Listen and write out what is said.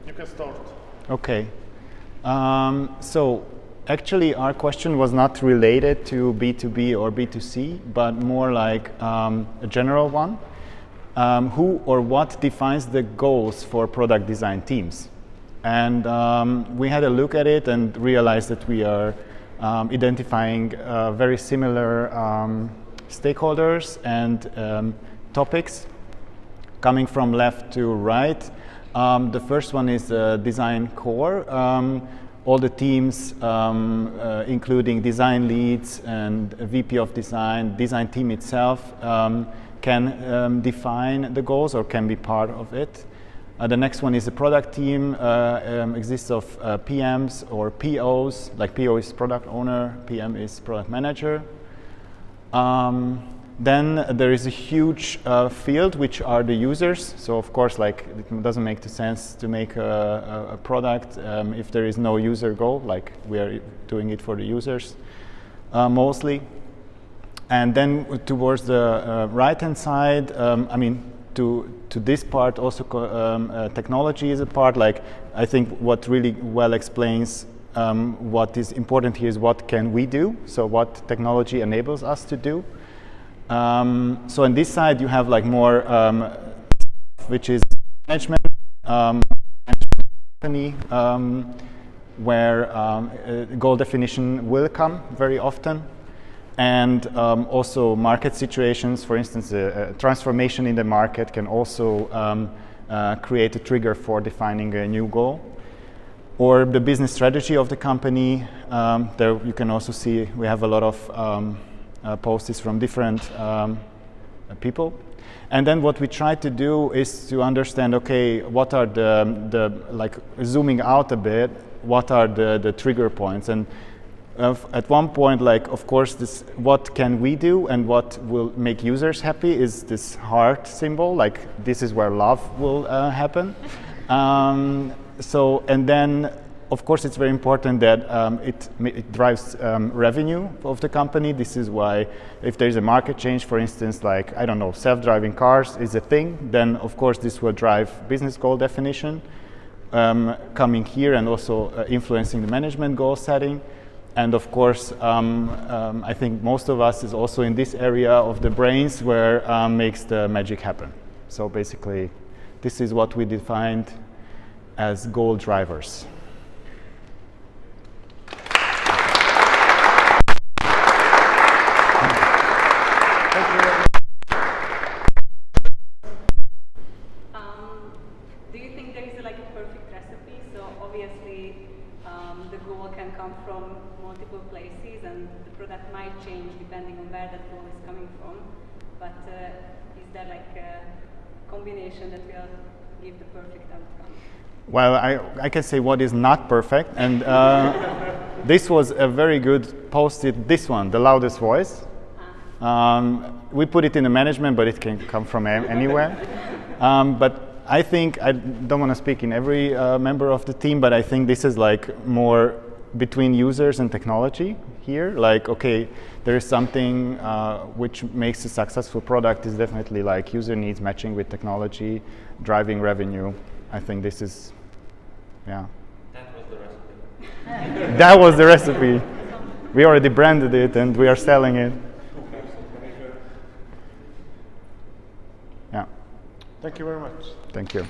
You can start. Okay. So actually our question was not related to B2B or B2C, but more like a general one. Who or what defines the goals for product design teams? And we had a look at it and realized that we are identifying very similar stakeholders and topics coming from left to right. The first one is design core. All the teams, including design leads and a VP of design team itself, can define the goals or can be part of it. The next one is the product team, exists of PMs or POs, like PO is product owner, PM is product manager. Then there is a huge field, which are the users. So of course, like it doesn't make sense to make a product if there is no user goal. Like we are doing it for the users mostly. And then towards the right-hand side, I mean, to this part also technology is a part. Like I think what really well explains what is important here is what can we do. So what technology enables us to do. So on this side you have like more which is management company where goal definition will come very often, and also market situations. For instance, a transformation in the market can also create a trigger for defining a new goal, or the business strategy of the company. There you can also see we have a lot of posts from different people. And then what we try to do is to understand, okay, what are the like zooming out a bit, what are the trigger points? And at one point, like, of course, this what can we do and what will make users happy is this heart symbol, like this is where love will happen. So, and then of course, it's very important that it drives revenue of the company. This is why if there's a market change, for instance, like, I don't know, self-driving cars is a thing, then of course this will drive business goal definition coming here and also influencing the management goal setting. And of course, I think most of us is also in this area of the brains where makes the magic happen. So basically, this is what we defined as goal drivers. Do you think there is like a perfect recipe? So obviously the goal can come from multiple places and the product might change depending on where that goal is coming from. But is there like a combination that will give the perfect outcome? Well, I can say what is not perfect, and this was a very good post-it, this one, the loudest voice. We put it in the management, but it can come from anywhere. But I think, I don't want to speak in every member of the team, but I think this is like more between users and technology here. Like, okay, there is something which makes a successful product is definitely like user needs matching with technology, driving revenue. I think this is, yeah. That was the recipe. That was the recipe. We already branded it and we are selling it. Yeah. Thank you very much. Thank you.